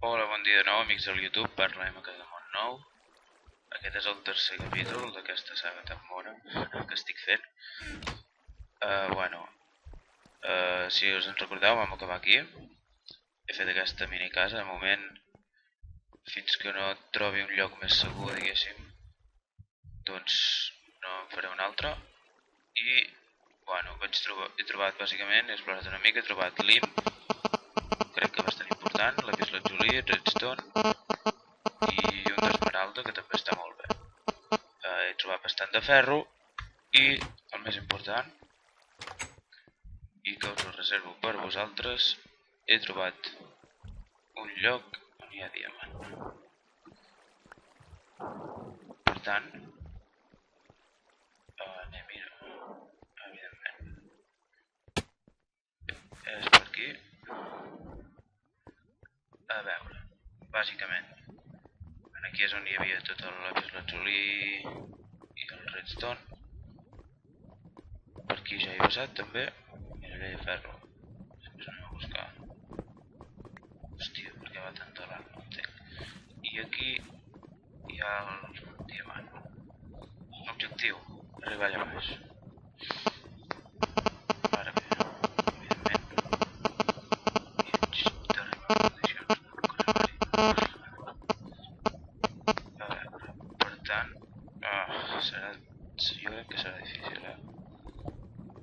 Hola, bon dia de nou, amics del YouTube, parlem a cada món nou. Aquest és el tercer capítol d'aquesta saga tan bona que estic fent. Si us en recordeu, vam acabar aquí. He fet aquesta mini casa, de moment, fins que no trobi un lloc més segur, diguéssim, doncs no en faré un altre. I, he trobat bàsicament, he explorat una mica, he trobat lim, crec que bastant important, lapislazuli, redstone i un d'esmeralda, que també està molt bé. He trobat bastant de ferro i, el més important, i que us ho reservo per vosaltres, he trobat un lloc on hi ha diamant. Per tant, anem-hi, evidentment. És per aquí. A veure, bàsicament, aquí és on hi havia tot el lapislazuli i el redstone. Per aquí ja he passat també. Mira, allà hi ha ferro. Després anem a buscar. Hòstia, per què va tant de llarg? No entenc. I aquí hi ha el diamant. L'objectiu, arribar allà baix. Ara bé, evidentment, hi haig d'arribar a condicions per arribar-hi. A veure, per tant, jo crec que serà difícil,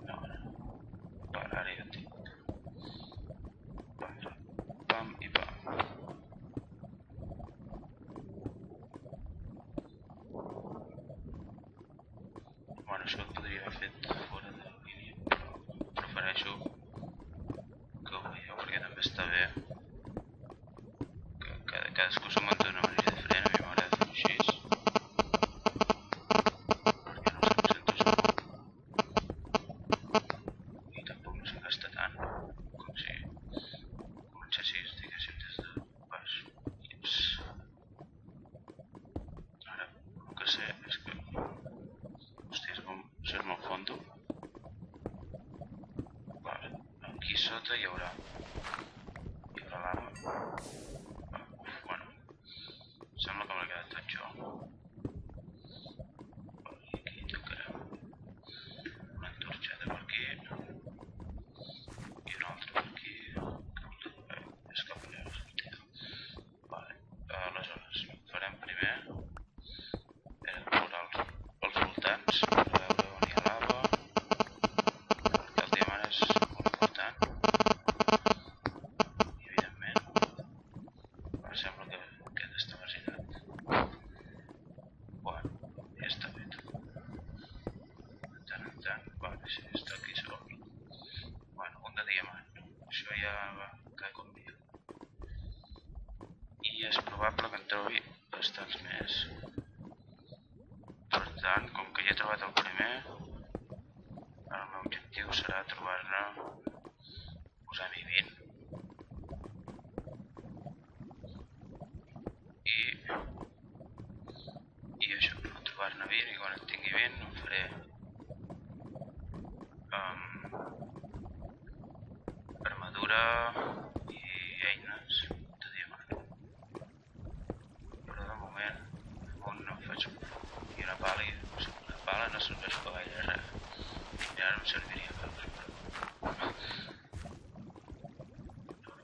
No. Ara ja en tinc. Pam i pam. Bueno, això ho podria haver fet fora del vídeo, però prefereixo que ho veieu perquè també està bé. Que cadascú s'ho munta d'una manera diferent, a mi m'agrada fer-ho així. Perquè no se'm sento segur. I tampoc no se'n gasta tant, com si comencessis, diguéssim, des de baix. Ara, el que sé és que... Hòstia, això és molt fondo. Vale, aquí sota hi haurà lava. Bueno, sembla que m'ha quedat tot jo. I aquí tancarem una entorxada per aquí i una altra per aquí. És cap allà la sortida. Vale, aleshores, farem primer explorar els voltants per veure on hi ha lava, perquè el diamant és molt important. I evidentment, sembla que aquest està marginat. Bueno, ja està bé tot. De tant en tant, vale, sí, està aquí sol. Bueno, un de diamant. Això ja va cada cop millor. I és probable que en trobi bastants més. Per tant, com que ja he trobat el primer, el meu objectiu serà trobar-ne, posar-hi 20. I això, trobar-ne 20 i quan en tingui 20 em faré armadura i eines de diamant. Però de moment no em faig un foc i una pala, una pala no serveix per gaire res. I ara em serviria per el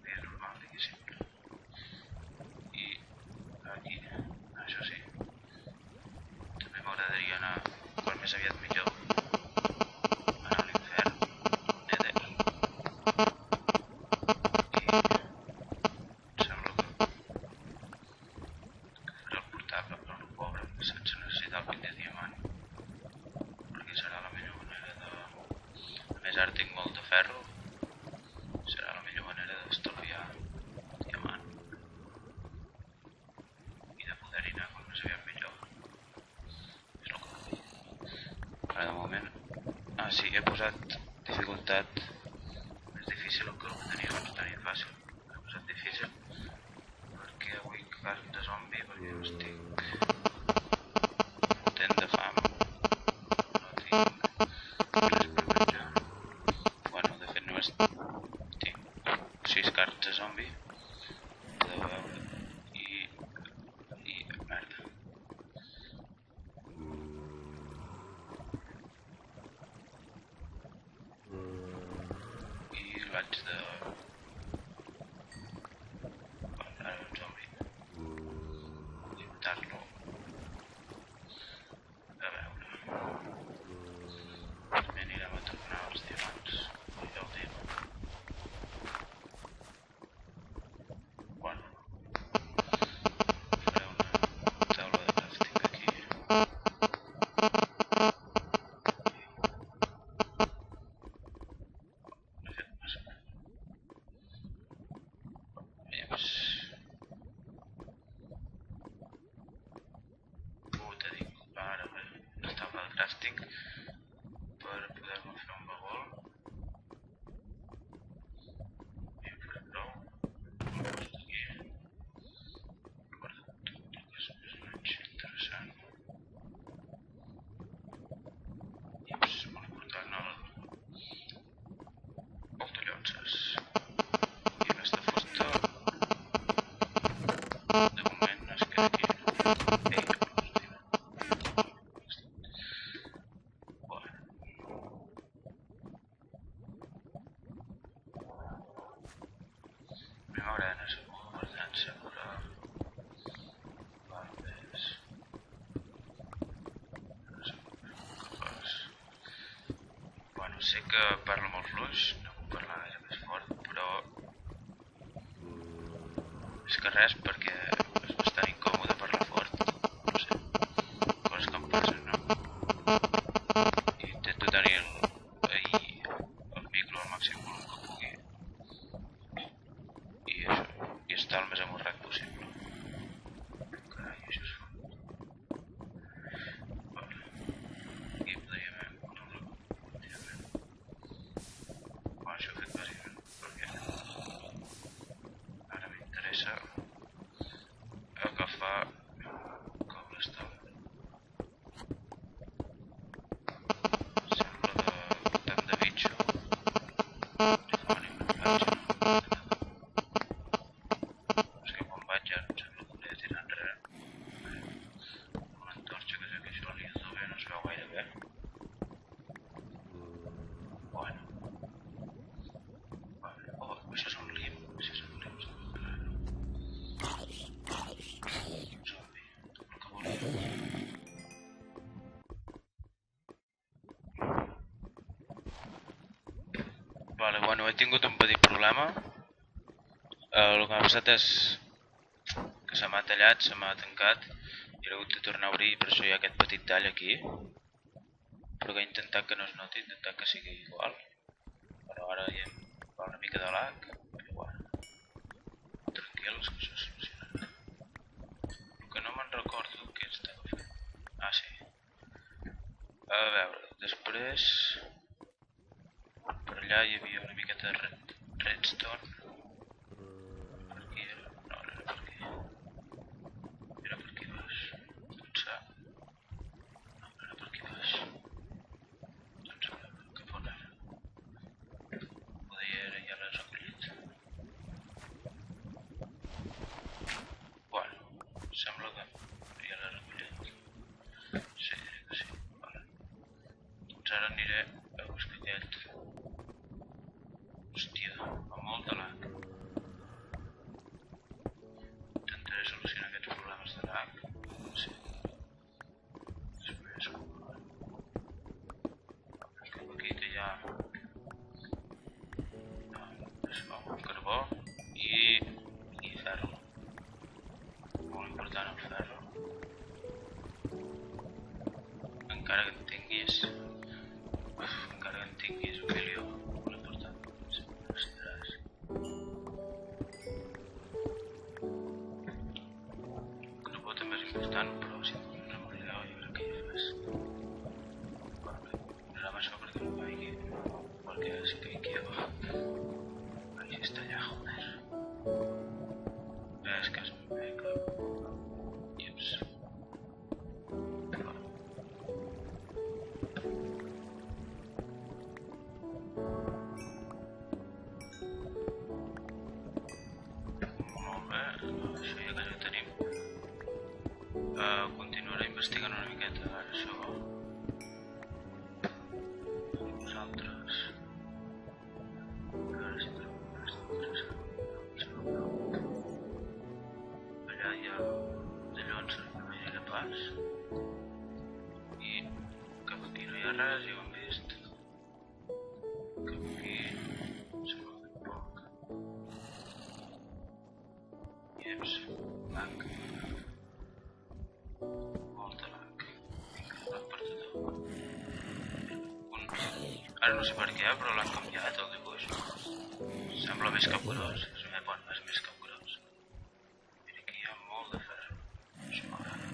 dia normal, diguéssim. I aquí, això sí, també m'agradaria anar, quan més aviat millor, anar a l'infern, Nether. I sembla que faré el portable per lo pobre, sense necessitar el pit de diamant, perquè serà la millor manera de... A més, ara tinc molt de ferro, serà la millor manera d'estalviar diamant i de poder-hi anar quan més aviat millor. És el que vull dir. Ara de moment... sí, he posat dificultat més difícil, que el que tenia abans tenia fàcil. He posat difícil perquè avui carn de zombi, perquè estic fotent de fam. No tinc res per menjar. Bueno, de fet només tinc 6 carns de zombi. Podeu veure. haig de... Ara un zombi. Limitar-lo. A veure. També anirem a tornar els diamants. Ja ho dic. Bueno. Faré una taula de crafting aquí. Crafting per poder-me fer un bagul i en faré prou. Posto aquí guarda tot el que és més o menys interessant i és molt important el tallonses i aquesta fusta de moment es queda aquí. M'agraden les governança, però... Bueno, sé que parlo molt fluix, no puc parlar gaire més fort, però... És que res, perquè és bastant incòmode parlar fort, no sé, coses que em passen, no? I intento tenir el micro al màxim volum que pugui. I això, i estar el més amorrat possible. Carai, això és fort. Vale. Aquí podríem haver posat efectivament. Bueno, això ho he fet bàsicament perquè ara m'interessa agafar cobblestone. Sembla que tant de bitxo li fa venir una platja. És que quan vaig ja em sembla que hauria de tirar enrere. Una antorxa, que sé que això li no es veu gaire bé. Bueno. Vale. Oh, això és un lim. Això és un lim. Un zombi. El que volia. Vale, bueno, he tingut un petit problema. El que m'ha passat és que se m'ha tallat, se m'ha tancat i he hagut de tornar a obrir, per això hi ha aquest petit tall aquí. Però que he intentat que no es noti, he intentat que sigui igual. Però ara hi va una mica de lag, però bueno. Tranquils, que això és solucionat. El que no me'n recordo què estava fent. Ah, sí. A veure, després... Per allà hi havia una miqueta de redstone. Per aquí era... No, no era per aquí. Era per aquí baix. Pensar... No, no era per aquí baix. Doncs a veure, cap on era? Poder ja l'he recollit. Bueno, sembla que ja l'he recollit. Sí, diré que sí. Vale. Doncs ara aniré a buscar aquest... Hòstia, amb molt de lag. Intentaré solucionar aquests problemes de lag. Sí. Després... Cap aquí que hi ha... Això, un carbó i ferro. Molt important el ferro. Encara que en tinguis... encara que en tinguis un milió. Molt important. Necessitaràs. El carbó també és important, però si et pones amb el lleó jo crec que ja fas. Vale, posarem això perquè no caigui. Perquè si caigui va... Així està allà, joder. És que és mega... Lleps. Continuaré investigant una miqueta ara això. Vosaltres. A veure si fas. I cap aquí no hi ha res, ja ho hem vist. Cap aquí sembla ben poc. Lleps, lag. Molta lag. Vinga, lag per tothom. Ara no sé per què, però l'han canviat el dibuix. Sembla més capgròs, és més capgròs. Mira, aquí hi ha molt de ferro. Això m'agrada.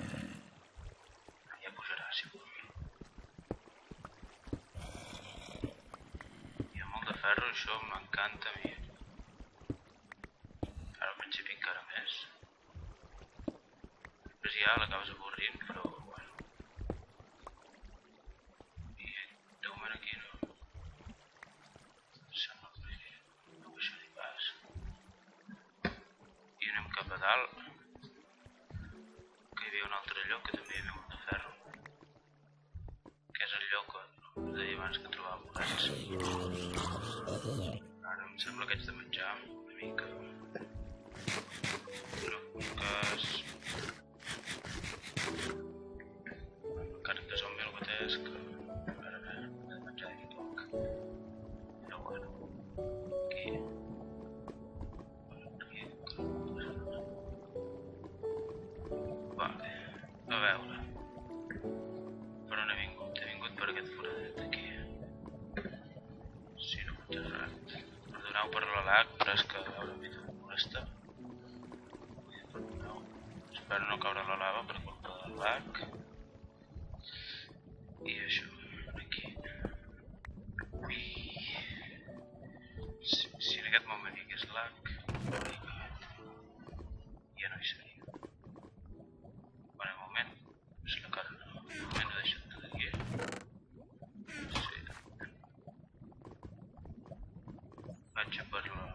Ja pujarà, si vol. Hi ha molt de ferro, això m'encanta a mi. Ara al principi encara més. Després ja l'acabes avorrint, però bueno. I de moment aquí no. Sembla que no baixaré pas. I anem cap a dalt. Que hi havia un altre lloc que també hi havia molt de ferro. Que és el lloc on deia abans que trobàvem bolets. Ara em sembla que haig de menjar una mica. Però en cas... encara que som mil gotesc, ara bé, he de menjar d'aquí poc. Però bueno, aquí... Vale, a veure. Per on he vingut? He vingut per aquest foradet d'aquí. Si no m'he errat. Perdoneu per la lag, però és que ara m'he de molestar. Perdoneu. Espero no caure a la lava per culpa del lag. I això, aquí. Ui. Si en aquest moment hi hagués lag, ja no hi seria. Bueno, de moment, és la cara no. De moment ho deixo tot aquí. Sí. Vaig a per la...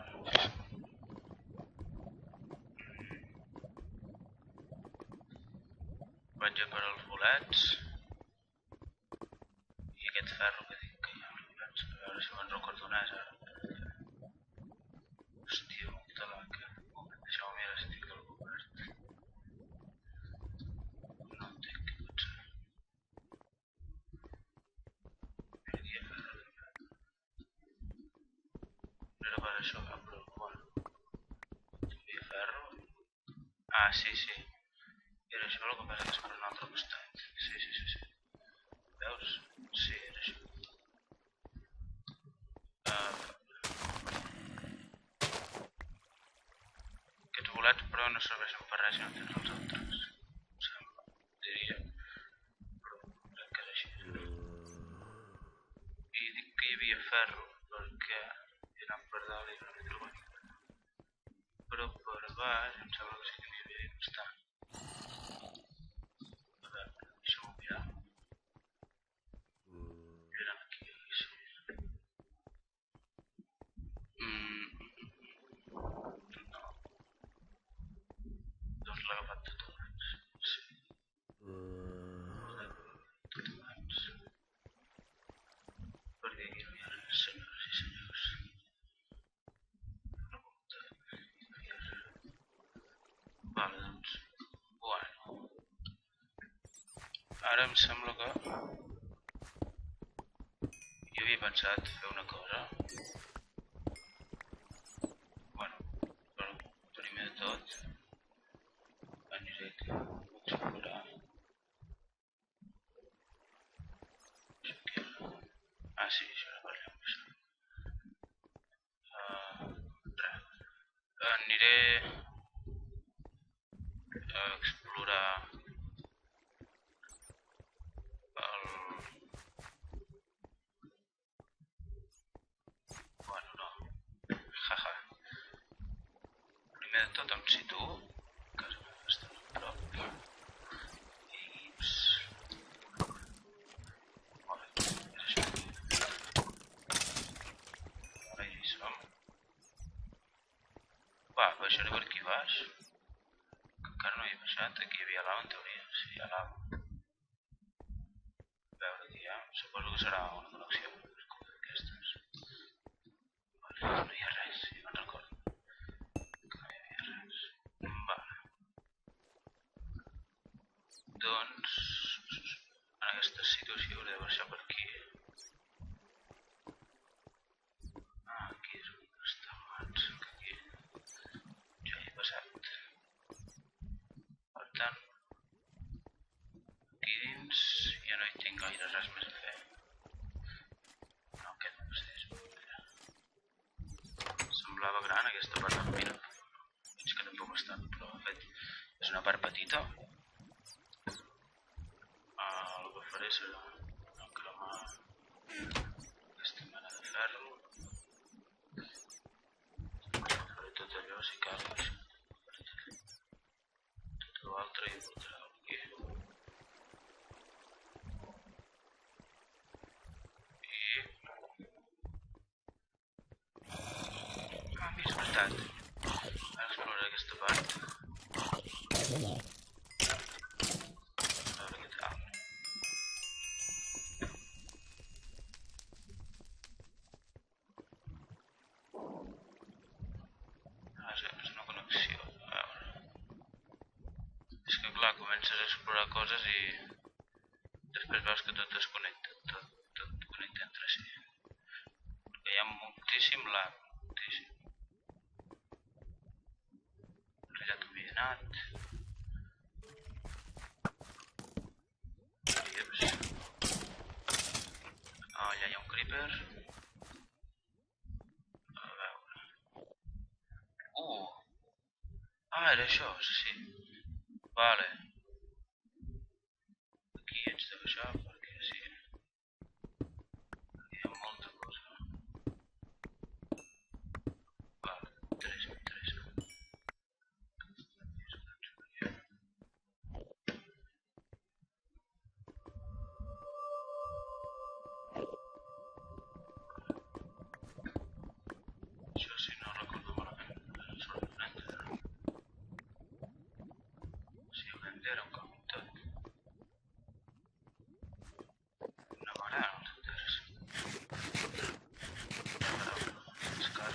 vaig a per els bolets. I aquest ferro que dic que hi ha els bolets. A veure si me'n recordo on és ara. Hòstia, molta laca. Un moment, deixeu-me mirar si tinc algú obert. No en tinc, què pot ser? Mira, aquí hi ha ferro. No era per això, però bueno. Aquí hi ha ferro. Ah, sí. Era això, el que passa que és per un altre costat. Sí. Veus? Sí, era això. Aquests bolets, però, no serveixen per res si no tens els altres. Em sembla, diria. Però crec que és així. I dic que hi havia ferro perquè he anat per dalt i no n'he trobat. Però per baix em sembla que sí que n'hi havia bastant. A veure, deixeu-m'ho mirar. Eren aquí, sí. No. Doncs l'he agafat tot abans. Sí. Tot abans. Perquè aquí no hi ha res, senyores i senyors. Pregunta. No hi ha res. Vale, doncs. Bueno. Ara em sembla que... jo havia pensat fer una cosa. Bueno, però primer de tot aniré a explorar. Ah, sí, això era per allà. Res. Aniré a explorar el... bueno, no. Jaja. Primer de tot em situo. Casa meva està a prop. I... vale, és això aquí. Ara ja hi som. Va, baixaré per aquí baix. Que encara no hi he baixat. Aquí hi havia lava en teoria. Sí, hi ha lava. A veure, aquí hi ha... suposo que serà una connexió. Aquestes. Vale, no hi ha res, ja me'n recordo. Que no hi havia res. Vale. Doncs en aquesta situació hauré de baixar per aquí. Aquí és on estava abans, que aquí ja hi he passat. Per tant, aquí dins ja no hi tinc gaire res més a fer. No, aquest passeig. Semblava gran aquesta part de la mina. És que tampoc està, però de fet és una part petita. El que faré serà cremar aquesta mena de ferro. Faré tot allò si cal. Tot l'altre i ho portaré aquí. És veritat. Ara exploraré aquesta part. A veure què tal. És una connexió. A veure. És que clar, comences a explorar coses i després veus que tot es connecta. Tot connecta entre si. Perquè hi ha moltíssim lag. Moltíssim. Ja t'ho havia anat. Allà hi ha un creeper. A veure. Era això, sí. Vale. Aquí haig de baixar perquè sí. Hi ha molta cosa. Vale, m'interessa. Això si no recordo malament, surt un enter. Sí, un enter era un còmic tot. No m'agraden els enters. És car.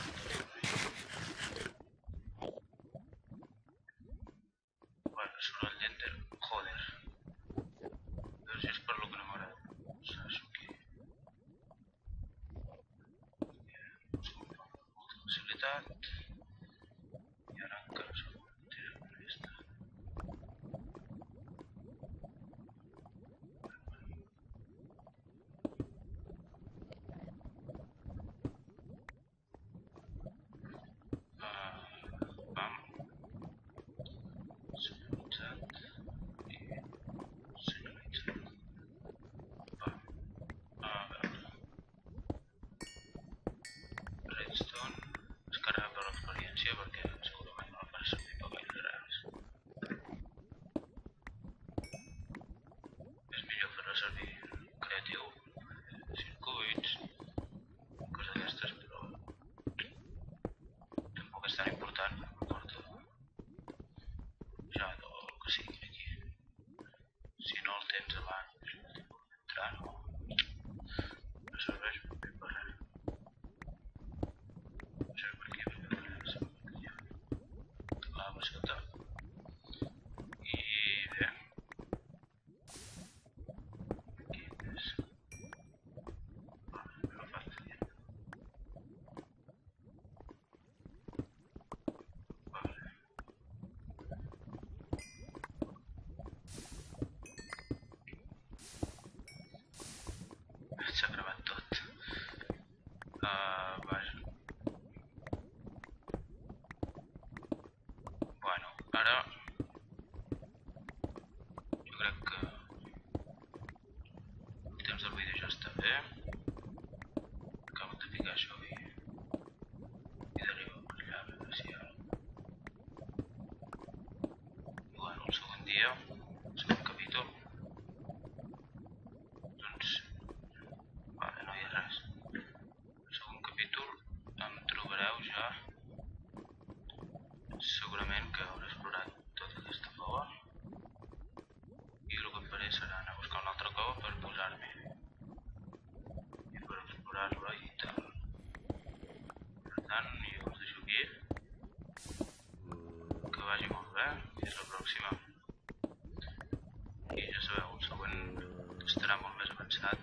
Bueno, surt el enter. Joder. Però si és per lo que no m'agrada. Saps aquí. Molta facilitat. I ara encara sóc un enter amb aquesta. Pam. Senyalitzat. I senyalitzat. Pam. A veure. Redstone. És que ara per l'experiència perquè segurament no la faré servir per gaire res. És millor fer-la servir creatiu, circuits, coses d'aquestes, però tampoc és tan important, m'importa ja el que sigui aquí. Si no el tens abans d'entrar, no serveix ben per res. No serveix per aquí, ben per res. Lava sota. I bé. Aquí més. Vale, no fa fàcil. Vale. S'ha gravat tot. Vaja. Bueno, ara jo crec que el temps del vídeo ja està bé. Acabo de ficar això i d'arriba per allà a veure si hi ha alguna cosa. Bueno, el segon dia, el segon capítol, doncs, vale, no hi ha res. El segon capítol em trobareu ja, segurament que hauré explorat tota aquesta cova i el que faré serà anar a buscar una altra cova per posar-m'hi i per explorar-la i tal. Per tant, jo us deixo aquí, que vagi molt bé, fins la pròxima. I estarà molt més avançat.